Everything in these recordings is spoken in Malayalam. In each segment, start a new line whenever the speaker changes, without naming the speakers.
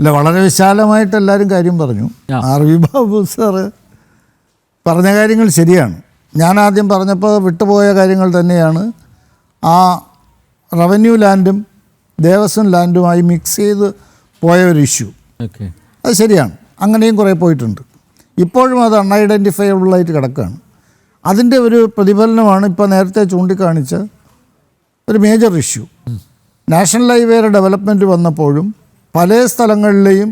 അല്ല, വളരെ വിശാലമായിട്ട് എല്ലാവരും കാര്യം പറഞ്ഞു. ആർ വി ബാബു സാറ് പറഞ്ഞ കാര്യങ്ങൾ ശരിയാണ്. ഞാൻ ആദ്യം പറഞ്ഞപ്പോൾ വിട്ടുപോയ കാര്യങ്ങൾ തന്നെയാണ്. ആ റവന്യൂ ലാൻഡും ദേവസ്വം ലാൻഡുമായി മിക്സ് ചെയ്ത് പോയ ഒരു ഇഷ്യൂ. അത് ശരിയാണ്, അങ്ങനെയും കുറേ പോയിട്ടുണ്ട്. ഇപ്പോഴും അത് അൺഐഡൻറ്റിഫയബിളായിട്ട് കിടക്കുകയാണ്. അതിൻ്റെ ഒരു പ്രതിഫലനമാണ് ഇപ്പോൾ നേരത്തെ ചൂണ്ടിക്കാണിച്ച ഒരു മേജർ ഇഷ്യൂ. നാഷണൽ ഹൈവേയുടെ ഡെവലപ്മെൻറ്റ് വന്നപ്പോഴും പല സ്ഥലങ്ങളിലെയും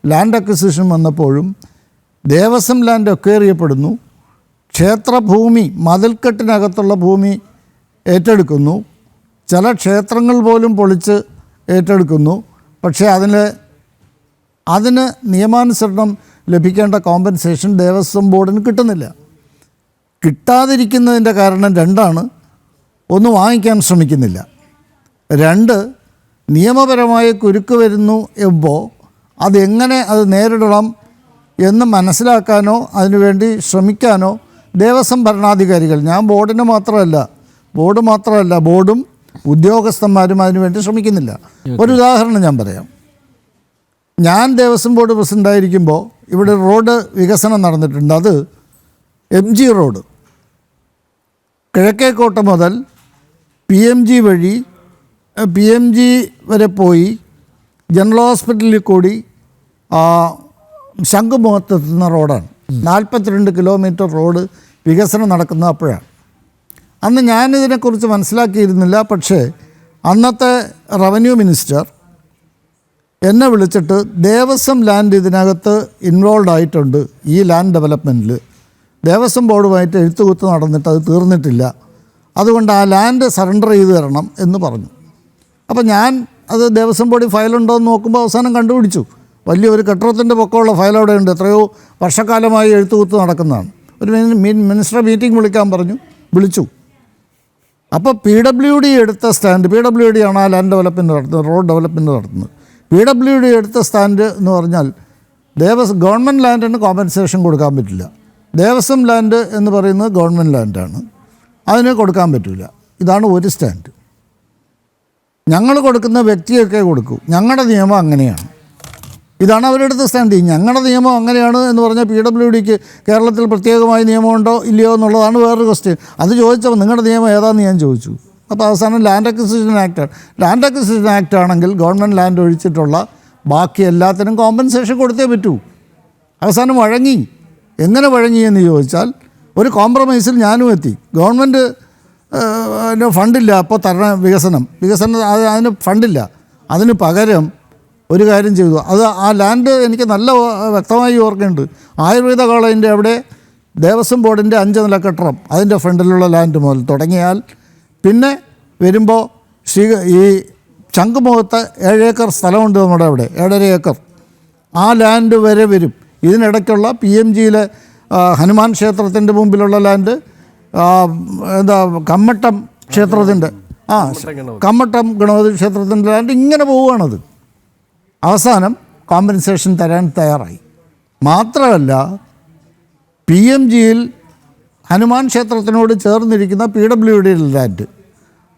ലാൻഡ് അക്വിസിഷൻ വന്നപ്പോഴും ദേവസ്വം ലാൻഡ് അക്വയർ ചെയ്യപ്പെടുന്നു. ക്ഷേത്രഭൂമി, മതിൽക്കെട്ടിനകത്തുള്ള ഭൂമി ഏറ്റെടുക്കുന്നു. ചില ക്ഷേത്രങ്ങൾ പോലും പൊളിച്ച് ഏറ്റെടുക്കുന്നു. പക്ഷേ അതിന് നിയമാനുസരണം ലഭിക്കേണ്ട കോമ്പൻസേഷൻ ദേവസ്വം ബോർഡിന് കിട്ടുന്നില്ല. കിട്ടാതിരിക്കുന്നതിൻ്റെ കാരണം രണ്ടാണ്. ഒന്ന്, വാങ്ങിക്കാൻ ശ്രമിക്കുന്നില്ല. രണ്ട്, നിയമപരമായ കുരുക്ക് വരുന്നു എമ്പോൾ അതെങ്ങനെ അത് നേരിടണം എന്ന് മനസ്സിലാക്കാനോ അതിനുവേണ്ടി ശ്രമിക്കാനോ ദേവസ്വം ഭരണാധികാരികൾ, ഞാൻ ബോർഡ് മാത്രമല്ല ബോർഡും ഉദ്യോഗസ്ഥന്മാരും അതിനുവേണ്ടി ശ്രമിക്കുന്നില്ല. ഒരു ഉദാഹരണം ഞാൻ പറയാം. ഞാൻ ദേവസ്വം ബോർഡ് പ്രസിഡൻ്റായിരിക്കുമ്പോൾ ഇവിടെ റോഡ് വികസനം നടന്നിട്ടുണ്ട്. അത് MG റോഡ് കിഴക്കേക്കോട്ട മുതൽ PMG വഴി PMG വരെ പോയി ജനറൽ ഹോസ്പിറ്റലിൽ കൂടി ശംഖുമുഖത്തെത്തുന്ന റോഡാണ്. 42 കിലോമീറ്റർ റോഡ് വികസനം നടക്കുന്നത് അപ്പോഴാണ്. അന്ന് ഞാനിതിനെക്കുറിച്ച് മനസ്സിലാക്കിയിരുന്നില്ല. പക്ഷേ അന്നത്തെ റവന്യൂ മിനിസ്റ്റർ എന്നെ വിളിച്ചിട്ട് ദേവസ്വം ലാൻഡ് ഇതിനകത്ത് ഇൻവോൾവ് ആയിട്ടുണ്ട്, ഈ ലാൻഡ് ഡെവലപ്മെൻറ്റിൽ ദേവസ്വം ബോർഡുമായിട്ട് എഴുത്തുകുത്ത് നടന്നിട്ട് അത് തീർന്നിട്ടില്ല, അതുകൊണ്ട് ആ ലാൻഡ് സറണ്ടർ ചെയ്ത് തരണം എന്ന് പറഞ്ഞു. അപ്പോൾ ഞാൻ അത് ദേവസ്വം ബോർഡിൽ ഫയലുണ്ടോ എന്ന് നോക്കുമ്പോൾ അവസാനം കണ്ടുപിടിച്ചു. വലിയൊരു കെട്ടിടത്തിൻ്റെ പൊക്കമുള്ള ഫയൽ അവിടെയുണ്ട്. എത്രയോ വർഷക്കാലമായി എഴുത്തുകുത്ത് നടക്കുന്നതാണ്. ഒരു മിനിസ്റ്റർ മീറ്റിംഗ് വിളിക്കാൻ പറഞ്ഞു, വിളിച്ചു. അപ്പോൾ PWD എടുത്ത സ്റ്റാൻഡ്, PWD ആണ് ആ ലാൻഡ് ഡെവലപ്മെൻറ്റ് നടത്തുന്നത്, റോഡ് ഡെവലപ്മെൻറ്റ് നടത്തുന്നത്. PWD എടുത്ത സ്റ്റാൻഡ് എന്ന് പറഞ്ഞാൽ ഗവൺമെൻറ് ലാൻഡിന് കോമ്പൻസേഷൻ കൊടുക്കാൻ പറ്റില്ല. ദേവസ്വം ലാൻഡ് എന്ന് പറയുന്നത് ഗവൺമെൻറ് ലാൻഡാണ്, അതിന് കൊടുക്കാൻ പറ്റില്ല. ഇതാണ് ഒരു സ്റ്റാൻഡ്. ഞങ്ങൾ കൊടുക്കുന്ന വ്യക്തിയൊക്കെ കൊടുക്കൂ, ഞങ്ങളുടെ നിയമം അങ്ങനെയാണ്. ഇതാണ് അവരെടുത്ത സ്റ്റാൻഡ്. ഞങ്ങളുടെ നിയമം അങ്ങനെയാണ് എന്ന് പറഞ്ഞാൽ PWDക്ക് കേരളത്തിൽ പ്രത്യേകമായ നിയമമുണ്ടോ ഇല്ലയോ എന്നുള്ളതാണ് വേറൊരു ക്വസ്റ്റ്യൻ. അത് ചോദിച്ചപ്പോൾ നിങ്ങളുടെ നിയമം ഏതാണെന്ന് ഞാൻ ചോദിച്ചു. അപ്പോൾ അവസാനം ലാൻഡ് അക്വിസിഷൻ ആക്റ്റാണ്. ലാൻഡ് അക്വിസിഷൻ ആക്റ്റ് ആണെങ്കിൽ ഗവൺമെൻറ് ലാൻഡ് ഒഴിച്ചിട്ടുള്ള ബാക്കി എല്ലാത്തിനും കോമ്പൻസേഷൻ കൊടുത്തേ പറ്റൂ. അവസാനം വഴങ്ങി. എങ്ങനെ വഴങ്ങി എന്ന് ചോദിച്ചാൽ ഒരു കോംപ്രമൈസിൽ ഞാനും എത്തി. ഗവൺമെൻറ് ഫണ്ടില്ല, അപ്പോൾ തരണം വികസനം അതിന് ഫണ്ടില്ല. അതിന് പകരം ഒരു കാര്യം ചെയ്തു. ആ ലാൻഡ് എനിക്ക് നല്ല വ്യക്തമായി ഓർക്കുന്നുണ്ട്. ആയുർവേദ കോളേജിൻ്റെ അവിടെ ദേവസ്വം ബോർഡിൻ്റെ 5 നില കെട്ടിടം, അതിൻ്റെ ഫ്രണ്ടിലുള്ള ലാൻഡ് മുതൽ തുടങ്ങിയാൽ പിന്നെ വരുമ്പോൾ ഈ ശംഖുമുഖത്ത് 7 ഏക്കർ സ്ഥലമുണ്ട് നമ്മുടെ അവിടെ, 7.5 ഏക്കർ. ആ ലാൻഡ് വരെ വരും. ഇതിനിടയ്ക്കുള്ള PMGയിലെ ഹനുമാൻ ക്ഷേത്രത്തിൻ്റെ മുമ്പിലുള്ള ലാൻഡ്, കമ്മട്ടം ക്ഷേത്രത്തിൻ്റെ കമ്മട്ടം ഗണപതി ക്ഷേത്രത്തിൻ്റെ ലാൻഡ്, ഇങ്ങനെ പോവുകയാണത്. അവസാനം കോമ്പൻസേഷൻ തരാൻ തയ്യാറായി. മാത്രമല്ല PMGയിൽ ഹനുമാൻ ക്ഷേത്രത്തിനോട് ചേർന്നിരിക്കുന്ന PWD ലാൻഡ്,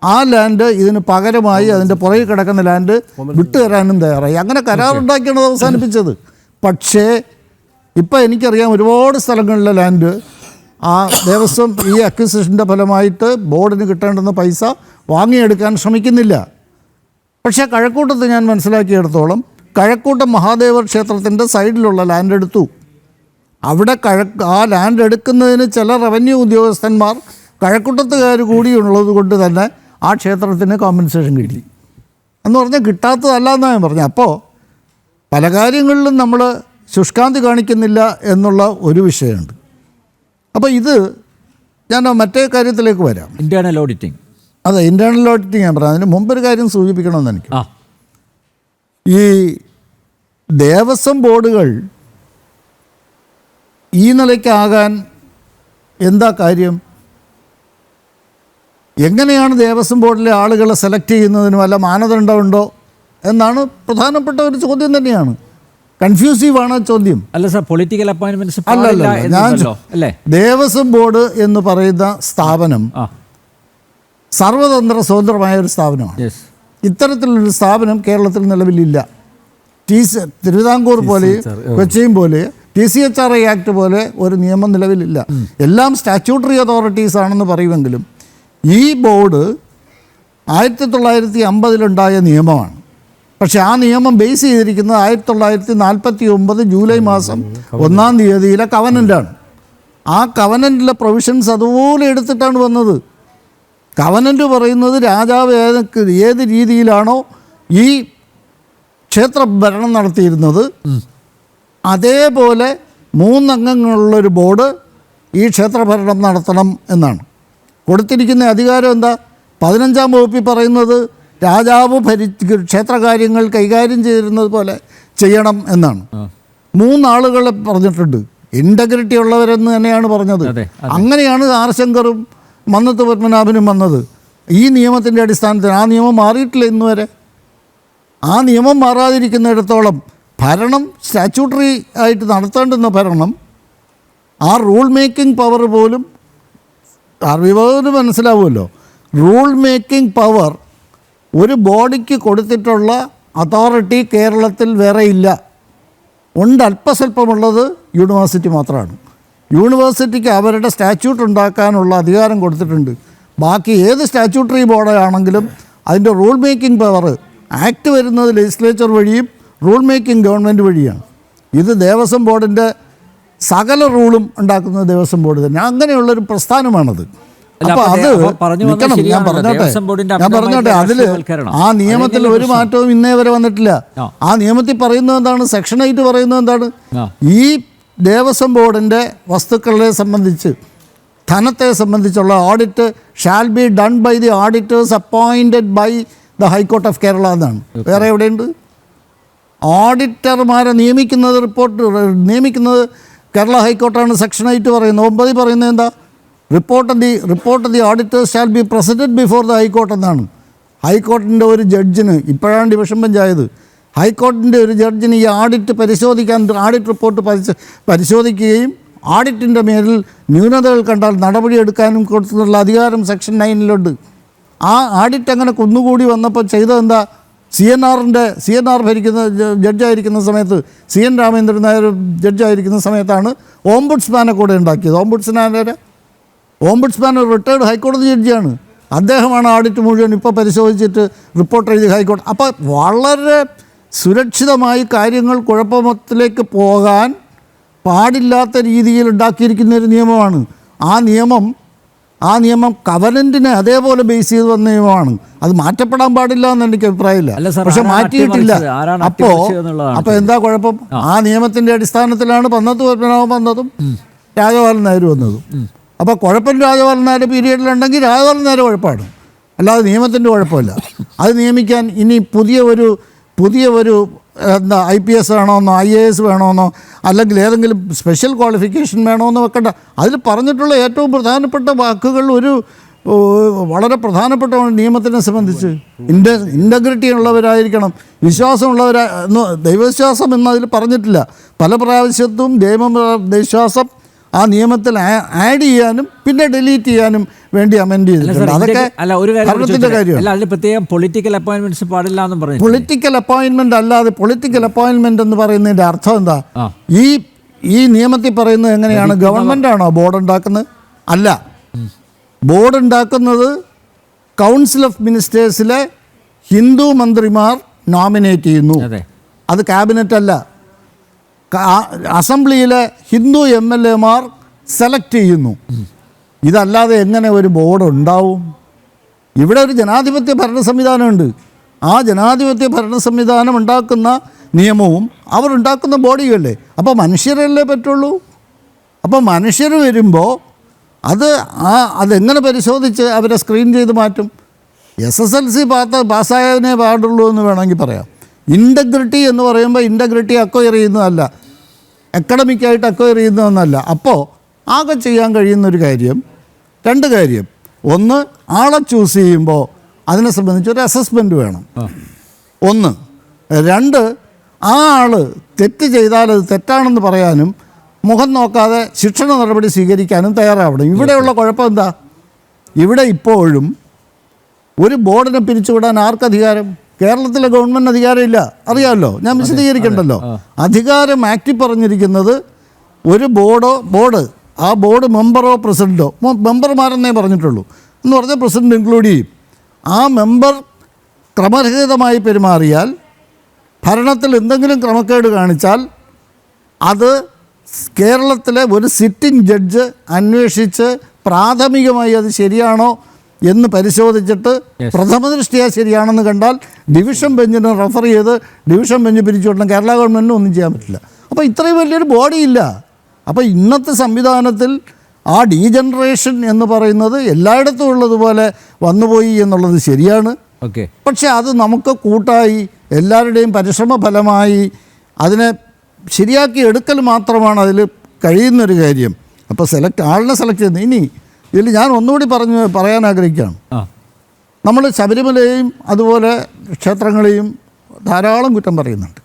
ആ ലാൻഡ് ഇതിന് പകരമായി അതിൻ്റെ പുറകിൽ കിടക്കുന്ന ലാൻഡ് വിട്ടുതരാനും തയ്യാറായി. അങ്ങനെ കരാറുണ്ടാക്കിയാണ് അവസാനിപ്പിച്ചത്. പക്ഷേ ഇപ്പോൾ എനിക്കറിയാം ഒരുപാട് സ്ഥലങ്ങളിലെ ലാൻഡ് ആ ദേവസ്വം ഈ അക്വിസിഷൻ്റെ ഫലമായിട്ട് ബോർഡിന് കിട്ടേണ്ടുന്ന പൈസ വാങ്ങിയെടുക്കാൻ ശ്രമിക്കുന്നില്ല. പക്ഷേ കഴക്കൂട്ടത്ത് ഞാൻ മനസ്സിലാക്കിയെടുത്തോളം കഴക്കൂട്ടം മഹാദേവ ക്ഷേത്രത്തിൻ്റെ സൈഡിലുള്ള ലാൻഡ് എടുത്തു. അവിടെ ആ ലാൻഡ് എടുക്കുന്നതിന് ചില റവന്യൂ ഉദ്യോഗസ്ഥന്മാർ കഴക്കൂട്ടത്തുകാർ കൂടിയുള്ളത് കൊണ്ട് തന്നെ ആ ക്ഷേത്രത്തിന് കോമ്പൻസേഷൻ കിട്ടി എന്ന് പറഞ്ഞാൽ കിട്ടാത്തതല്ല എന്നാണ് ഞാൻ പറഞ്ഞത്. അപ്പോൾ പല കാര്യങ്ങളിലും നമ്മൾ ശുഷ്കാന്തി കാണിക്കുന്നില്ല എന്നുള്ള ഒരു വിഷയമുണ്ട്. അപ്പോൾ ഇത് ഞാൻ മറ്റേ കാര്യത്തിലേക്ക് വരാം.
Internal auditing.
അതെ, ഇൻറ്റേർണൽ ഓഡിറ്റിംഗ് ഞാൻ പറയാം. അതിന് മുമ്പൊരു കാര്യം സൂചിപ്പിക്കണമെന്ന് എനിക്ക്. ഈ ദേവസ്വം ബോർഡുകൾ ഈ നിലയ്ക്കാകാൻ എന്താ കാര്യം? എങ്ങനെയാണ് ദേവസ്വം ബോർഡിലെ ആളുകളെ സെലക്ട് ചെയ്യുന്നതിന് വല്ല മാനദണ്ഡമുണ്ടോ എന്നാണ് പ്രധാനപ്പെട്ട ഒരു ചോദ്യം തന്നെയാണ്. കൺഫ്യൂസീവാണ് ചോദ്യം.
അല്ല സാർ, പൊളിറ്റിക്കൽ അപ്പോയിന്റ്മെന്റ്സ്
അല്ലല്ല. ദേവസ്വം ബോർഡ് എന്ന് പറയുന്ന സ്ഥാപനം സർവതന്ത്ര സ്വതന്ത്രമായ ഒരു സ്ഥാപനമാണ്. ഇത്തരത്തിലൊരു സ്ഥാപനം കേരളത്തിൽ നിലവിലില്ല. തിരുവിതാംകൂർ പോലെ കൊച്ചിയും പോലെ TCHRA ആക്ട് പോലെ ഒരു നിയമം നിലവിലില്ല. എല്ലാം സ്റ്റാറ്റ്യൂട്ടറി അതോറിറ്റീസ് ആണെന്ന് പറയുമെങ്കിലും ഈ ബോർഡ് 1950 നിയമമാണ്. പക്ഷെ ആ നിയമം ബേസ് ചെയ്തിരിക്കുന്നത് 1949 ജൂലൈ മാസം 1-ാം തീയതിയിലെ കവനൻ്റാണ്. ആ കവനൻ്റിലെ പ്രൊവിഷൻസ് അതുപോലെ എടുത്തിട്ടാണ് വന്നത്. കവനൻ്റ് പറയുന്നത് രാജാവ് ഏത് രീതിയിലാണോ ഈ ക്ഷേത്ര ഭരണം നടത്തിയിരുന്നത് അതേപോലെ 3 അംഗങ്ങളുള്ളൊരു ബോർഡ് ഈ ക്ഷേത്രഭരണം നടത്തണം എന്നാണ്. കൊടുത്തിരിക്കുന്ന അധികാരം എന്താ? 15-ാം വകുപ്പിൽ പറയുന്നത് രാജാവ് ക്ഷേത്രകാര്യങ്ങൾ കൈകാര്യം ചെയ്തിരുന്നത് പോലെ ചെയ്യണം എന്നാണ്. 3 ആളുകളെ പറഞ്ഞിട്ടുണ്ട്. ഇൻറ്റഗ്രിറ്റി ഉള്ളവരെന്ന് തന്നെയാണ് പറഞ്ഞത്. അങ്ങനെയാണ് ആർ ശങ്കറും മന്നത്ത് പത്മനാഭനും വന്നത്. ഈ നിയമത്തിൻ്റെ അടിസ്ഥാനത്തിൽ ആ നിയമം മാറിയിട്ടില്ല ഇന്ന് വരെ. ആ നിയമം മാറാതിരിക്കുന്നിടത്തോളം ഭരണം സ്റ്റാറ്റ്യൂട്ടറി ആയിട്ട് നടത്തേണ്ടുന്ന ഭരണം ആ റൂൾ മേക്കിംഗ് പവർ പോലും അറിവോട് മനസ്സിലാവുമല്ലോ. റൂൾ മേക്കിംഗ് പവർ ഒരു ബോഡിക്ക് കൊടുത്തിട്ടുള്ള അതോറിറ്റി കേരളത്തിൽ വേറെ ഇല്ല. അല്പസ്വല്പമുള്ളത് യൂണിവേഴ്സിറ്റി മാത്രമാണ്. യൂണിവേഴ്സിറ്റിക്ക് അവരുടെ സ്റ്റാറ്റ്യൂട്ട് ഉണ്ടാക്കാനുള്ള അധികാരം കൊടുത്തിട്ടുണ്ട്. ബാക്കി ഏത് സ്റ്റാറ്റ്യൂട്ടറി ബോർഡാണെങ്കിലും അതിൻ്റെ റൂൾ മേക്കിംഗ് പവർ ആക്ട് വരുന്നത് ലെജിസ്ലേച്ചർ വഴിയും റൂൾ മേക്കിംഗ് ഗവൺമെൻറ് വഴിയാണ്. ഇത് ദേവസ്വം ബോർഡിൻ്റെ സകല റൂളും ഉണ്ടാക്കുന്നത് ദേവസ്വം ബോർഡ് തന്നെ. അങ്ങനെയുള്ളൊരു പ്രസ്ഥാനമാണത്. അപ്പോൾ അത് നിൽക്കണം. ഞാൻ പറഞ്ഞോട്ടെ അതിൽ ആ നിയമത്തിൽ ഒരു മാറ്റവും ഇന്നേ വരെ വന്നിട്ടില്ല. ആ നിയമത്തിൽ പറയുന്നത് എന്താണ്? സെക്ഷൻ 8 പറയുന്നത് എന്താണ്? ഈ ദേവസ്വം ബോർഡിൻ്റെ വസ്തുക്കളെ സംബന്ധിച്ച് ധനത്തെ സംബന്ധിച്ചുള്ള audit shall be done by the auditors appointed by the high court of Kerala എന്നാണ്. വേറെ എവിടെയുണ്ട്? ഓഡിറ്റർമാരെ നിയമിക്കുന്നത് കേരള ഹൈക്കോർട്ടാണ്. സെക്ഷൻ 8 പറയുന്നത്. 9 പറയുന്നത് എന്താ? Report of the auditors shall be presented before the high court എന്നാണ്. ഹൈക്കോർട്ടിൻ്റെ ഒരു ജഡ്ജിന്, ഇപ്പോഴാണ് ഡിവിഷൻ ബെഞ്ചായത്, ഹൈക്കോർട്ടിൻ്റെ ഒരു ജഡ്ജിന് ഈ ഓഡിറ്റ് റിപ്പോർട്ട് പരിശോധിക്കുകയും ഓഡിറ്റിൻ്റെ മേലിൽ ന്യൂനതകൾ കണ്ടാൽ നടപടിയെടുക്കാനും കൊടുത്തിട്ടുള്ള അധികാരം സെക്ഷൻ 9 ആ ഓഡിറ്റ് അങ്ങനെ കുന്നുകൂടി വന്നപ്പോൾ ചെയ്തതെന്താ? CNR ഭരിക്കുന്ന ജഡ്ജായിരിക്കുന്ന സമയത്ത് CN രാമേന്ദ്രൻ നായർ ജഡ്ജായിരിക്കുന്ന സമയത്താണ് ഓംബുഡ്സ്മാനെ കൂടെ ഉണ്ടാക്കിയത്. ഓംബുഡ്സ്മാൻ ഒരു റിട്ടയർഡ് ഹൈക്കോടതി ജഡ്ജിയാണ്. അദ്ദേഹമാണ് ഓഡിറ്റ് മുഴുവൻ ഇപ്പോൾ പരിശോധിച്ചിട്ട് റിപ്പോർട്ട് എഴുതി ഹൈക്കോടതി. അപ്പോൾ വളരെ സുരക്ഷിതമായി കാര്യങ്ങൾ കുഴപ്പത്തിലേക്ക് പോകാൻ പാടില്ലാത്ത രീതിയിൽ ഉണ്ടാക്കിയിരിക്കുന്ന ഒരു നിയമമാണ്. ആ നിയമം കവനൻറ്റിനെ അതേപോലെ ബേസ് ചെയ്ത് വന്ന നിയമമാണ്. അത് മാറ്റപ്പെടാൻ പാടില്ല എന്ന് എനിക്ക് അഭിപ്രായമില്ല. പക്ഷെ മാറ്റിയിട്ടില്ല. അപ്പോൾ എന്താ കുഴപ്പം? ആ നിയമത്തിൻ്റെ അടിസ്ഥാനത്തിലാണ് പന്നത്ത് പത്മനാഭൻ വന്നതും രാജഗോപാലൻ നായർ വന്നതും. അപ്പോൾ കുഴപ്പം രാജഗോപാലൻ നായർ പീരീഡിലുണ്ടെങ്കിൽ രാജഗോപാലൻ നായർ കുഴപ്പമാണ്, അല്ലാതെ നിയമത്തിൻ്റെ കുഴപ്പമില്ല. അത് നിയമിക്കാൻ ഇനി പുതിയ ഒരു IPS വേണമെന്നോ IAS വേണമെന്നോ അല്ലെങ്കിൽ ഏതെങ്കിലും സ്പെഷ്യൽ ക്വാളിഫിക്കേഷൻ വേണമെന്നോ വെക്കണ്ട. അതിൽ പറഞ്ഞിട്ടുള്ള ഏറ്റവും പ്രധാനപ്പെട്ട വാക്കുകൾ വളരെ പ്രധാനപ്പെട്ട നിയമത്തിനെ സംബന്ധിച്ച് ഇൻറ്റഗ്രിറ്റി ഉള്ളവരായിരിക്കണം, ദൈവവിശ്വാസം എന്നതിൽ പറഞ്ഞിട്ടില്ല. പല പ്രാവശ്യത്തും ദൈവവിശ്വാസം ആ നിയമത്തിൽ ആഡ് ചെയ്യാനും പിന്നെ ഡിലീറ്റ് ചെയ്യാനും വേണ്ടി അമെൻഡ് ചെയ്തിട്ടുണ്ട്. അതൊക്കെ ഭരണത്തിൻ്റെ കാര്യമാണ്.
പൊളിറ്റിക്കൽ അപ്പോയിൻമെന്റ്സ് പാടില്ല എന്ന് പറഞ്ഞു.
പൊളിറ്റിക്കൽ അപ്പോയിൻമെന്റ് അല്ലാതെ പൊളിറ്റിക്കൽ അപ്പോയിൻമെന്റ് എന്ന് പറയുന്നതിൻ്റെ അർത്ഥം എന്താ? ഈ നിയമത്തിൽ പറയുന്നത് എങ്ങനെയാണ്? ഗവൺമെൻറ് ആണോ ബോർഡ് ഉണ്ടാക്കുന്നത്? അല്ല, ബോർഡ് ഉണ്ടാക്കുന്നത് കൗൺസിൽ ഓഫ് മിനിസ്റ്റേഴ്സിലെ ഹിന്ദു മന്ത്രിമാർ നോമിനേറ്റ് ചെയ്യുന്നു. അത് ക്യാബിനറ്റ് അല്ല. അസംബ്ലിയിലെ ഹിന്ദു MLAമാർ സെലക്ട് ചെയ്യുന്നു. ഇതല്ലാതെ എങ്ങനെ ഒരു ബോർഡ് ഉണ്ടാവും? ഇവിടെ ഒരു ജനാധിപത്യ ഭരണ സംവിധാനമുണ്ട്. ആ ജനാധിപത്യ ഭരണ സംവിധാനം ഉണ്ടാക്കുന്ന നിയമവും അവർ ഉണ്ടാക്കുന്ന ബോഡിയല്ലേ. അപ്പോൾ മനുഷ്യരല്ലേ പറ്റുള്ളൂ. അപ്പോൾ മനുഷ്യർ വരുമ്പോൾ അതെങ്ങനെ പരിശോധിച്ച് അവരെ സ്ക്രീൻ ചെയ്ത് മാറ്റും? SSLC പാസ്സായതിനെ പാടുള്ളൂ എന്ന് വേണമെങ്കിൽ പറയാം. ഇൻറ്റഗ്രിറ്റി എന്ന് പറയുമ്പോൾ ഇൻറ്റഗ്രിറ്റി അക്വയർ ചെയ്യുന്നതല്ല, അക്കാഡമിക്കായിട്ട് അക്വയർ ചെയ്യുന്നതെന്നല്ല. അപ്പോൾ ആകെ ചെയ്യാൻ കഴിയുന്നൊരു കാര്യം, 2 കാര്യം. ഒന്ന്, ആളെ ചൂസ് ചെയ്യുമ്പോൾ അതിനെ സംബന്ധിച്ചൊരു അസസ്മെൻറ്റ് വേണം. 1. 2, ആ ആൾ തെറ്റ് ചെയ്താൽ അത് തെറ്റാണെന്ന് പറയാനും മുഖം നോക്കാതെ ശിക്ഷണ നടപടി സ്വീകരിക്കാനും തയ്യാറാവണം. ഇവിടെയുള്ള കുഴപ്പം എന്താ? ഇവിടെ ഇപ്പോഴും ഒരു ബോർഡിനെ പിരിച്ചുവിടാൻ ആർക്കധികാരം? കേരളത്തിലെ ഗവൺമെൻറ് അധികാരമില്ല, അറിയാമല്ലോ, ഞാൻ വിശദീകരിക്കണ്ടല്ലോ. അധികാരം ആക്റ്റിൽ പറഞ്ഞിരിക്കുന്നത് ഒരു ബോർഡ് ആ ബോർഡ് മെമ്പറോ പ്രസിഡൻറ്റോ, മെമ്പർമാരെന്നേ പറഞ്ഞിട്ടുള്ളൂ, എന്ന് പറഞ്ഞാൽ പ്രസിഡൻറ്റ് ഇൻക്ലൂഡ് ചെയ്യും. ആ മെമ്പർ ക്രമരഹിതമായി പെരുമാറിയാൽ, ഭരണത്തിൽ എന്തെങ്കിലും ക്രമക്കേട് കാണിച്ചാൽ അത് കേരളത്തിലെ ഒരു സിറ്റിംഗ് ജഡ്ജ് അന്വേഷിച്ച് പ്രാഥമികമായി അത് ശരിയാണോ എന്ന് പരിശോധിച്ചിട്ട് പ്രഥമ ദൃഷ്ടിയാ ശരിയാണെന്ന് കണ്ടാൽ ഡിവിഷൻ ബെഞ്ചിന് റെഫർ ചെയ്ത് ഡിവിഷൻ ബെഞ്ച് പിരിച്ചുവിടണം. കേരള ഗവൺമെൻറ്റിന് ഒന്നും ചെയ്യാൻ പറ്റില്ല. അപ്പോൾ ഇത്രയും വലിയൊരു ബോഡി ഇല്ല. അപ്പോൾ ഇന്നത്തെ സംവിധാനത്തിൽ ആ ഡീജനറേഷൻ എന്ന് പറയുന്നത് എല്ലായിടത്തും ഉള്ളതുപോലെ വന്നുപോയി എന്നുള്ളത് ശരിയാണ്. പക്ഷേ അത് നമുക്ക് കൂട്ടായി എല്ലാവരുടെയും പരിശ്രമ ഫലമായി അതിനെ ശരിയാക്കി എടുക്കൽ മാത്രമാണ് അതിൽ കഴിയുന്നൊരു കാര്യം. അപ്പോൾ ആളിനെ സെലക്ട് ചെയ്യുന്നത്. ഇനി ഇതിൽ ഞാൻ ഒന്നുകൂടി പറയാൻ ആഗ്രഹിക്കുകയാണ്. നമ്മൾ ശബരിമലയെയും അതുപോലെ ക്ഷേത്രങ്ങളെയും ധാരാളം കുറ്റം പറയുന്നുണ്ട്.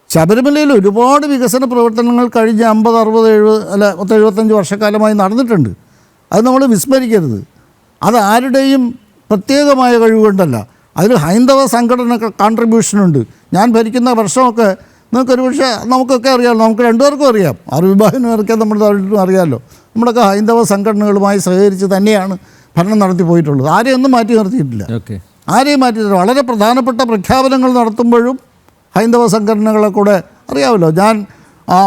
ശബരിമലയിൽ ഒരുപാട് വികസന പ്രവർത്തനങ്ങൾ കഴിഞ്ഞ 50, 60, 70 അല്ല 75 വർഷക്കാലമായി നടന്നിട്ടുണ്ട്. അത് നമ്മൾ വിസ്മരിക്കരുത്. അത് ആരുടെയും പ്രത്യേകമായ കഴിവുകൊണ്ടല്ല, അതിൽ ഹൈന്ദവ സംഘടന കോൺട്രിബ്യൂഷനുണ്ട്. ഞാൻ ഭരിക്കുന്ന വർഷമൊക്കെ നിങ്ങൾക്കൊരു പക്ഷേ നമുക്കൊക്കെ അറിയാമല്ലോ, നമുക്ക് രണ്ടുപേർക്കും അറിയാം, വിഭാഗനൊക്കെ നമ്മുടെ നാട്ടിലും അറിയാമല്ലോ. നമ്മുടെയൊക്കെ ഹൈന്ദവ സംഘടനകളുമായി സഹകരിച്ച് തന്നെയാണ് ഭരണം നടത്തി പോയിട്ടുള്ളത്. ആരെയും ഒന്നും മാറ്റി നിർത്തിയിട്ടില്ല, ആരെയും മാറ്റിയിട്ടില്ല. വളരെ പ്രധാനപ്പെട്ട പ്രഖ്യാപനങ്ങൾ നടത്തുമ്പോഴും ഹൈന്ദവ സംഘടനകളെ കൂടെ അറിയാമല്ലോ. ഞാൻ ആ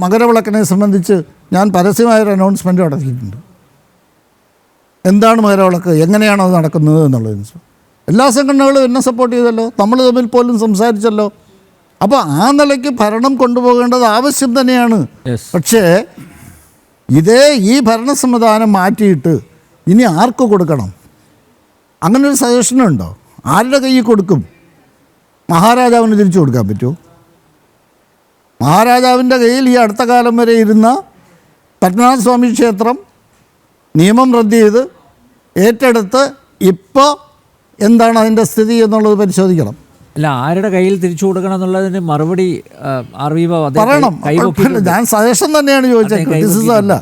മകരവിളക്കിനെ സംബന്ധിച്ച് ഞാൻ പരസ്യമായൊരു അനൗൺസ്മെൻറ്റ് നടത്തിയിട്ടുണ്ട്. എന്താണ് മകരവിളക്ക്, എങ്ങനെയാണ് അത് നടക്കുന്നത് എന്നുള്ളത് എല്ലാ സംഘടനകളും എന്നെ സപ്പോർട്ട് ചെയ്തല്ലോ, നമ്മൾ തമ്മിൽ പോലും സംസാരിച്ചല്ലോ. അപ്പോൾ ആ നിലയ്ക്ക് ഭരണം കൊണ്ടുപോകേണ്ടത് ആവശ്യം തന്നെയാണ്. പക്ഷേ ഈ ഭരണ സംവിധാനം മാറ്റിയിട്ട് ഇനി ആർക്ക് കൊടുക്കണം, അങ്ങനൊരു സജഷനുണ്ടോ? ആരുടെ കയ്യിൽ കൊടുക്കും? മഹാരാജാവിന് തിരിച്ചു കൊടുക്കാൻ പറ്റുമോ? മഹാരാജാവിൻ്റെ കയ്യിൽ ഈ അടുത്ത കാലം വരെ ഇരുന്ന പത്മനാഭസ്വാമി ക്ഷേത്രം നിയമം റദ്ദ് ചെയ്ത് ഏറ്റെടുത്ത് ഇപ്പോൾ എന്താണ് അതിൻ്റെ സ്ഥിതി എന്നുള്ളത് പരിശോധിക്കണം.
അല്ല, ആരുടെ കയ്യിൽ തിരിച്ചു കൊടുക്കണം എന്നുള്ളതിന് മറുപടി
പറയണം. ഞാൻ സജഷൻ തന്നെയാണ് ചോദിച്ചത്, ക്രിറ്റിസിസം അല്ല.